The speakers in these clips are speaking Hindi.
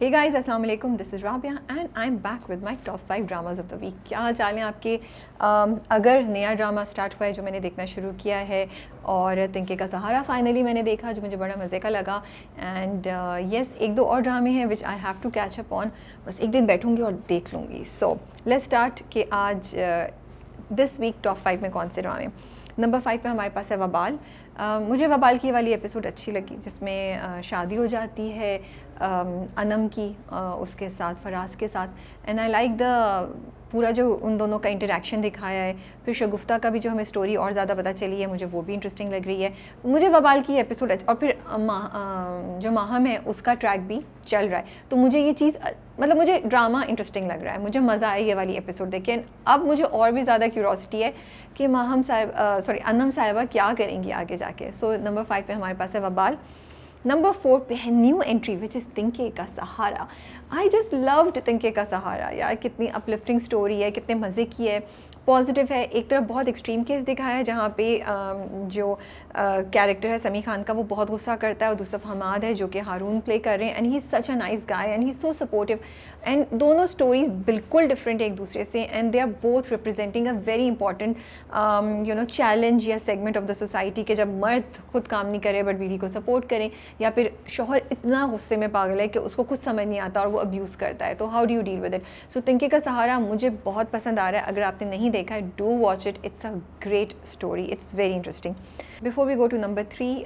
हे गाइस, अस्सलाम वालेकुम, this is Rabia and I am back with my top 5 dramas of the week. क्या हाल चाल है आपके? अगर नया ड्रामा स्टार्ट हुआ है जो मैंने देखना शुरू किया है, और तिनके का सहारा फाइनली मैंने देखा जो मुझे बड़ा मज़े का लगा। एंड येस, एक दो और ड्रामे हैं which I have to catch up on. बस एक दिन बैठूंगी और देख लूँगी। सो लेट्स स्टार्ट कि आज दिस वीक टॉप 5 में कौन से ड्रामे। नंबर 5 पे हमारे पास है वबाल। मुझे वबाल की वाली एपिसोड अच्छी लगी जिसमें शादी हो जाती है अनम की उसके साथ, फराज के साथ। एंड आई लाइक द पूरा जो उन दोनों का इंटरेक्शन दिखाया है। फिर शगुफ्ता का भी जो हमें स्टोरी और ज़्यादा पता चली है, मुझे वो भी इंटरेस्टिंग लग रही है। मुझे वबाल की एपिसोड और फिर जो माहम है उसका ट्रैक भी चल रहा है, तो मुझे ये चीज़ मतलब मुझे ड्रामा इंटरेस्टिंग लग रहा है। मुझे मज़ा आया ये वाली एपिसोड देख के। अब मुझे और भी ज़्यादा क्यूरोसिटी है कि माहम साहब अनम साहिबा क्या करेंगी आगे जाके। सो नंबर 5 पे हमारे पास है वबाल। नंबर 4 पे है न्यू एंट्री विच इज़ तिनके का सहारा। आई जस्ट लव्ड तिनके का सहारा। यार कितनी अपलिफ्टिंग स्टोरी है, कितने मज़े की है, पॉजिटिव है। एक तरफ बहुत एक्सट्रीम केस दिखाया है जहाँ पे जो कैरेक्टर है समी खान का वो बहुत गुस्सा करता है, और दूसरी तरफ हमाद है जो कि हारून प्ले कर रहे हैं। And he is such a nice guy and he is so supportive. And दोनों स्टोरीज बिल्कुल डिफरेंट है एक दूसरे से, and they are both representing a very important challenge या सेगमेंट ऑफ द सोसाइटी के जब मर्द खुद काम नहीं करे बट बीवी को सपोर्ट करें, या फिर शौहर इतना गुस्से में पागल है कि उसको कुछ समझ नहीं आता और वो अब्यूज़ करता है। तो how do you deal with it? So Tinke ka सहारा मुझे बहुत पसंद आ रहा है। अगर आपने नहीं देखा है, do watch it. It's a great story, it's very interesting. Before we go to number 3,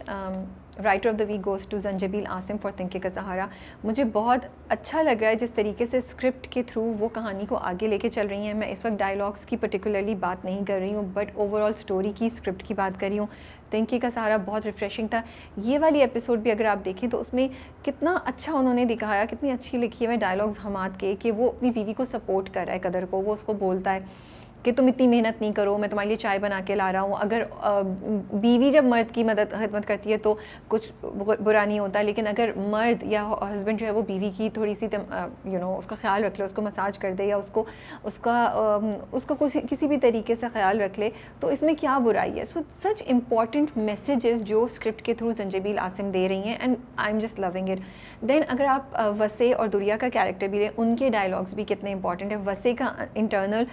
writer of the week goes to Zanjabeel Asim for Tinke ka सहारा। मुझे बहुत अच्छा लग रहा है जिस तरीके से स्क्रिप्ट के थ्रू वो कहानी को आगे लेके चल रही हैं। मैं इस वक्त डायलॉग्स की पर्टिकुलरली बात नहीं कर रही हूँ, बट ओवरऑल स्टोरी की, स्क्रिप्ट की बात कर रही हूँ। तिनके का सहारा बहुत रिफ्रेशिंग था। ये वाली एपिसोड भी अगर आप देखें तो उसमें कितना अच्छा उन्होंने दिखाया, कितनी अच्छी लिखी है डायलॉग्स हमाद के, कि वो अपनी बीवी को सपोर्ट कर रहा है, कदर को। वो उसको बोलता है कि तुम इतनी मेहनत नहीं करो, मैं तुम्हारे लिए चाय बना के ला रहा हूँ। अगर बीवी जब मर्द की खिदमत करती है तो कुछ बुरा नहीं होता, लेकिन अगर मर्द या हस्बैंड जो है वो बीवी की थोड़ी सी उसका ख्याल रख ले, उसको मसाज कर दे, या उसका किसी भी तरीके से ख्याल रख ले, तो इसमें क्या बुराई है? सो सच इम्पॉर्टेंट मैसेजेस जो स्क्रिप्ट के थ्रू जंजबील आसिम दे रही हैं, and I am just loving it. Then अगर आप वसे और दुरिया का कैरेक्टर भी लें, उनके डायलॉग्स भी कितने इंपॉर्टेंट है। वसे का इंटरनल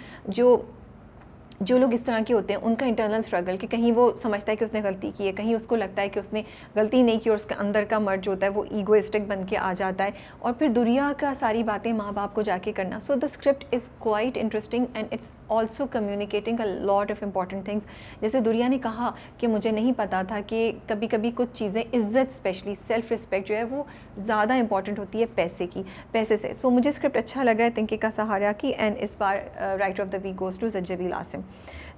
जो लोग इस तरह के होते हैं, उनका इंटरनल स्ट्रगल, कि कहीं वो समझता है कि उसने गलती की है, कहीं उसको लगता है कि उसने गलती नहीं की, और उसके अंदर का मर्द जो होता है वो ईगोइस्टिक बन के आ जाता है, और फिर दुनिया का सारी बातें माँ बाप को जाके करना। So the script is quite interesting and it's also communicating a lot of important things. जैसे दुनिया ने कहा कि मुझे नहीं पता था कि कभी कभी कुछ चीज़ें, इज़्ज़त स्पेशली सेल्फ रिस्पेक्ट जो है वो ज़्यादा इंपॉर्टेंट होती है पैसे से। सो मुझे स्क्रिप्ट अच्छा लग रहा है तिनके का सहारा की, एंड इस बार writer of the week goes to Zanjabeel Asim.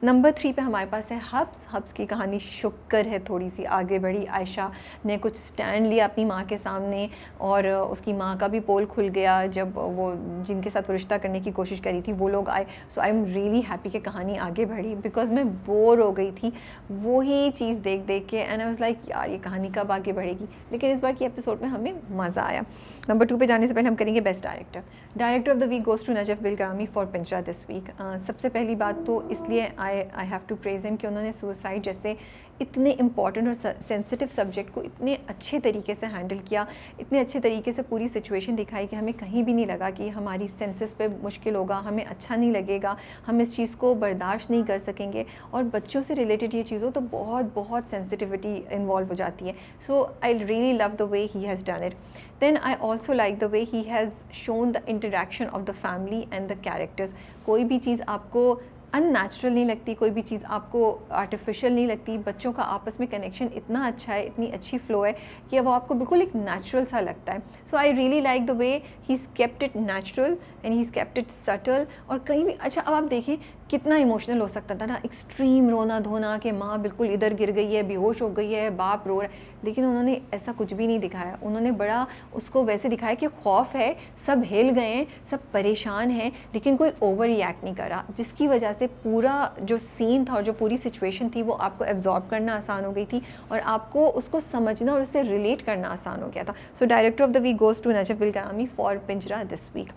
Number 3 पे हमारे पास है हब्स की कहानी शुक्र है थोड़ी सी आगे बढ़ी। आयशा ने कुछ स्टैंड लिया अपनी माँ के सामने, और उसकी माँ का भी पोल खुल गया जब वो जिनके साथ वो रिश्ता करने की कोशिश करी थी वो लोग आए। सो आई एम रियली हैप्पी कि कहानी आगे बढ़ी, बिकॉज मैं बोर हो गई थी वही चीज़ देख के, एंड आई वाज लाइक यार ये कहानी कब आगे बढ़ेगी। लेकिन इस बार की एपिसोड में हमें मज़ा आया। नंबर 2 पे जाने से पहले हम करेंगे best director of the week goes to Najaf Bilgrami for Pinjra this week. सबसे पहली बात तो इसलिए I have to praise him कि उन्होंने सुसाइड जैसे इतने इंपॉर्टेंट और सेंसिटिव सब्जेक्ट को इतने अच्छे तरीके से हैंडल किया, इतने अच्छे तरीके से पूरी सिचुएशन दिखाई कि हमें कहीं भी नहीं लगा कि हमारी सेंसेस पे मुश्किल होगा, हमें अच्छा नहीं लगेगा, हम इस चीज़ को बर्दाश्त नहीं कर सकेंगे। और बच्चों से रिलेटेड ये चीज़ों तो बहुत सेंसिटिविटी इन्वॉल्व हो जाती है। So I really love the way he has done it. Then I also like the way he has shown the interaction of the family and the characters. कोई भी चीज़ आपको अननेचुरल नहीं लगती, कोई भी चीज़ आपको आर्टिफिशियल नहीं लगती। बच्चों का आपस में कनेक्शन इतना अच्छा है, इतनी अच्छी फ्लो है कि वो आपको बिल्कुल एक नेचुरल सा लगता है। So I really like the way he is kept it natural and he is kept it subtle. और कहीं भी अच्छा, अब आप देखें कितना इमोशनल हो सकता था ना, एक्सट्रीम रोना धोना कि माँ बिल्कुल इधर गिर गई है, बेहोश हो गई है, बाप रो रहा है, लेकिन उन्होंने ऐसा कुछ भी नहीं दिखाया। उन्होंने बड़ा उसको वैसे दिखाया कि खौफ है, सब हिल गए हैं, सब परेशान हैं, लेकिन कोई ओवर रिएक्ट नहीं करा, जिसकी वजह से पूरा जो सीन था और जो पूरी सिचुएशन थी वो आपको एब्जॉर्ब करना आसान हो गई थी, और आपको उसको समझना और उससे रिलेट करना आसान हो गया था। So director of the week goes to Najaf Bilgrami for Pinjra this week.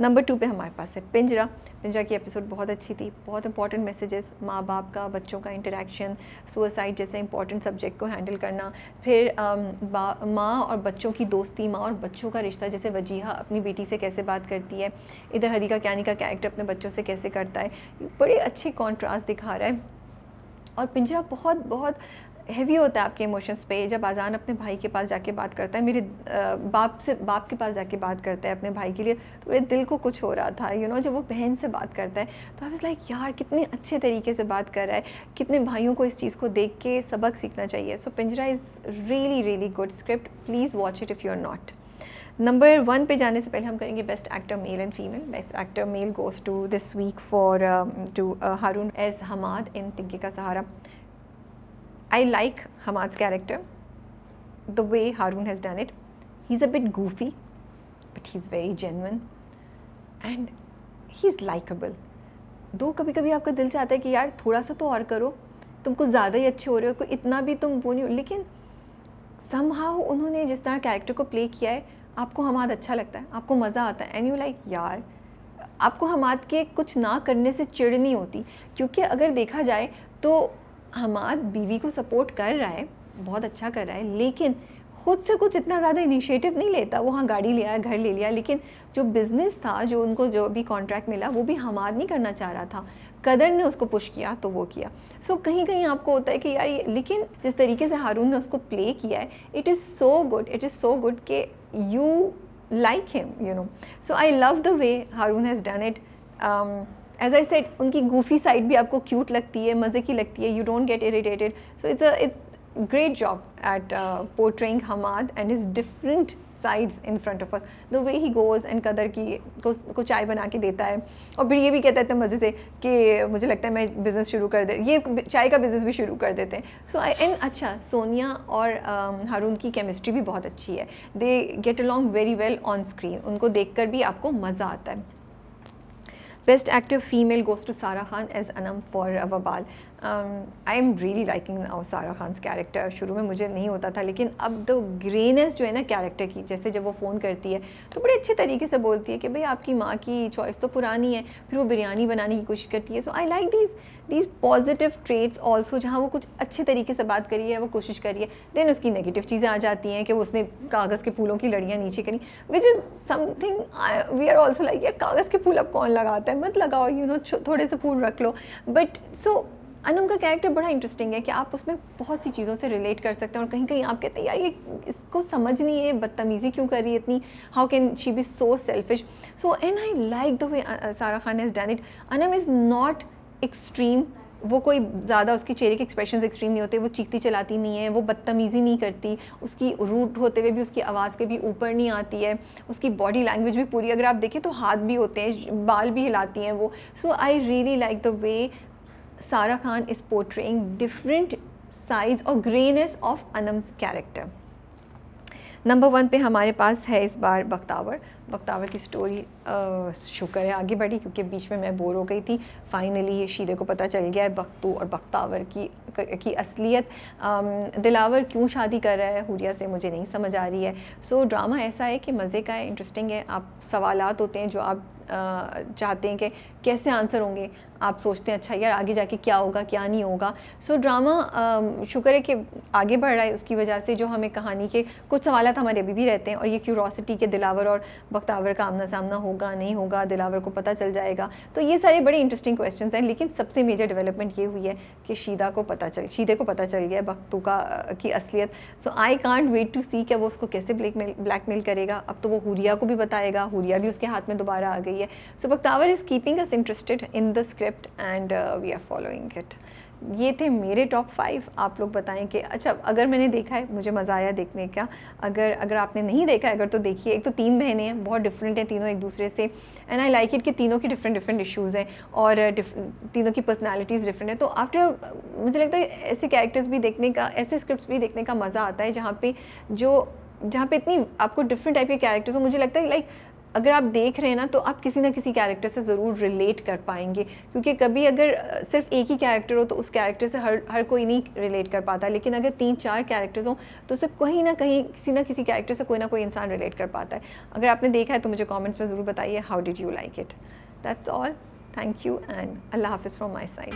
Number 2 पे हमारे पास है पिंजरा। पिंजरा की एपिसोड बहुत अच्छी थी, बहुत इंपॉर्टेंट मैसेजेस, माँ बाप का बच्चों का इंटरेक्शन, सुसाइड जैसे इंपॉर्टेंट सब्जेक्ट को हैंडल करना, फिर माँ और बच्चों की दोस्ती, माँ और बच्चों का रिश्ता, जैसे वजीहा अपनी बेटी से कैसे बात करती है, इधर हरीका क्यानी का कैरेक्टर अपने बच्चों से कैसे करता है, बड़े अच्छे कॉन्ट्रास्ट दिखा रहा है। और पिंजरा बहुत बहुत हैवी होता है आपके इमोशंस पे। जब आज़ान अपने भाई के पास जाके बात करता है, मेरे बाप के पास जाके बात करता है अपने भाई के लिए, तो मेरे दिल को कुछ हो रहा था, जब वो बहन से बात करता है तो आई वाज लाइक यार कितने अच्छे तरीके से बात कर रहा है, कितने भाइयों को इस चीज़ को देख के सबक सीखना चाहिए। So Pinjra is really really good script, please watch it if you are not. Number 1 पे जाने से पहले हम करेंगे best actor male and female. Best actor male goes to this week for to Haroon as Hamad in Tinke ka Sahara. I like Hamad's character, the way Harun has done it. He's a bit goofy, but he's very genuine and he's likable. दो कभी कभी आपका दिल चाहता है कि यार थोड़ा सा तो और करो, तुम कुछ ज़्यादा ही अच्छे हो रहे हो, कोई इतना भी तुम वो नहीं हो, लेकिन somehow उन्होंने जिस तरह कैरेक्टर को प्ले किया है, आपको हमाद अच्छा लगता है, आपको मज़ा आता है, एंड यू लाइक यार आपको हमाद के कुछ ना करने से चिढ़ नहीं होती। क्योंकि अगर देखा जाए तो हमाद बीवी को सपोर्ट कर रहा है, बहुत अच्छा कर रहा है, लेकिन खुद से कुछ इतना ज़्यादा इनिशिएटिव नहीं लेता। वो हाँ गाड़ी लिया, घर ले लिया, लेकिन जो बिज़नेस था, जो उनको जो भी कॉन्ट्रैक्ट मिला, वो भी हमाद नहीं करना चाह रहा था, कदर ने उसको पुश किया तो वो किया। सो कहीं कहीं आपको होता है कि यार ये, लेकिन जिस तरीके से हारून ने उसको प्ले किया है, इट इज़ सो गुड कि you like him, so I love the way Haroon has done it. As I said, उनकी गूफी साइड भी आपको क्यूट लगती है, मज़े की लगती है, you don't get irritated. So it's great job at portraying Hamad and his different sides in front of us, the way he goes and कदर की को चाय बना के देता है, और फिर ये भी कहता है इतने मज़े से कि मुझे लगता है मैं बिज़नेस शुरू कर दे, ये चाय का बिज़नेस भी शुरू कर देते हैं। सो एंड अच्छा, सोनिया और हारून की केमिस्ट्री भी बहुत अच्छी है, they get along very well on screen, उनको देख कर भी आपको मज़ा आता है। Best actor female goes to Sara Khan as Anam for Vabal. I am really liking now Sara Khan's character. शुरू में मुझे नहीं होता था, लेकिन अब द ग्रेनेस जो है ना कैरेक्टर की, जैसे जब वो फ़ोन करती है तो बड़े अच्छे तरीके से बोलती है कि भाई आपकी माँ की चॉइस तो पुरानी है, फिर वो बिरयानी बनाने की कोशिश करती है। So I like these positive traits also, जहाँ वो कुछ अच्छे तरीके से बात करी है, वो कोशिश करी है, देन उसकी नेगेटिव चीज़ें आ जाती हैं कि वो उसने कागज़ के फूलों की लड़ियाँ नीचे करी, which is something we are also like यार कागज़ के फूल अब कौन लगाता है, मत लगाओ, थोड़े से फूल रख लो। बट सो अनम का कैरेक्टर बड़ा इंटरेस्टिंग है कि आप उसमें बहुत सी चीज़ों से रिलेट कर सकते हैं, और कहीं कहीं आप कहते हैं यार ये इसको समझ नहीं है, बदतमीज़ी क्यों कर रही है इतनी, how can she be so selfish. So and I like the way Sara Khan has done it. Anam is not extreme, वो कोई ज़्यादा उसके चेहरे के एक्सप्रेशंस एक्सट्रीम नहीं होते, वो चीखती चलाती नहीं है, वो बदतमीज़ी नहीं करती, उसकी रूट होते हुए भी उसकी आवाज़ के भी ऊपर नहीं आती है, उसकी बॉडी लैंग्वेज भी पूरी, अगर आप देखें तो हाथ भी होते हैं, बाल भी हिलाती हैं वो। So I really like the way Sara Khan is portraying different sides और greyness of Anam's character. Number 1 पे हमारे पास है इस बार बख्तावर की स्टोरी शुक्र है आगे बढ़ी, क्योंकि बीच में मैं बोर हो गई थी। फाइनली ये शीदे को पता चल गया है बख्तू और बख्तावर की असलियत। दिलावर क्यों शादी कर रहा है हुरिया से, मुझे नहीं समझ आ रही है। सो ड्रामा ऐसा है कि मज़े का है, इंटरेस्टिंग है। आप सवालात होते हैं जो आप चाहते हैं कि कैसे आंसर होंगे, आप सोचते हैं अच्छा यार आगे जाके क्या होगा क्या नहीं होगा। सो ड्रामा शुक्र है कि आगे बढ़ रहा है, उसकी वजह से जो हमें कहानी के कुछ सवालात हमारे अभी भी रहते हैं, और ये क्यूरोसिटी के दिलावर और बख्तावर का आमना सामना होगा नहीं होगा, दिलावर को पता चल जाएगा, तो ये सारे बड़े इंटरेस्टिंग क्वेश्चंस हैं। लेकिन सबसे मेजर डेवलपमेंट ये हुई है कि शीदे को पता चल गया बख्तू की असलियत। सो आई कांट वेट टू सी कि वो उसको कैसे ब्लैकमेल करेगा। अब तो वो हुरिया को भी बताएगा, हुरिया भी उसके हाथ में दोबारा आ गई है। So Bakhtawar is keeping us interested in the script and we are following it. ये थे मेरे टॉप 5। आप लोग बताएं कि अच्छा अगर मैंने देखा है, मुझे मज़ा आया देखने का, अगर आपने नहीं देखा है अगर तो देखिए। एक तो 3 बहनें हैं, बहुत डिफरेंट हैं तीनों एक दूसरे से, एंड आई लाइक इट कि तीनों की डिफरेंट इश्यूज़ हैं और तीनों की पर्सनालिटीज़ डिफरेंट है। तो आफ्टर मुझे लगता है ऐसे कैरेक्टर्स भी देखने का, ऐसे स्क्रिप्ट्स भी देखने का मज़ा आता है जहाँ पे इतनी आपको डिफरेंट टाइप के कैरेक्टर्स हो। मुझे लगता है लाइक अगर आप देख रहे हैं ना तो आप किसी ना किसी कैरेक्टर से ज़रूर रिलेट कर पाएंगे, क्योंकि कभी अगर सिर्फ एक ही कैरेक्टर हो तो उस कैरेक्टर से हर कोई नहीं रिलेट कर पाता, लेकिन अगर 3-4 कैरेक्टर्स हों तो उससे कहीं ना कहीं किसी ना किसी कैरेक्टर से कोई ना कोई इंसान रिलेट कर पाता है। अगर आपने देखा है तो मुझे कमेंट्स में ज़रूर बताइए how did you like it. That's all, thank you and Allah हाफिज़ फ्रॉम माई साइड।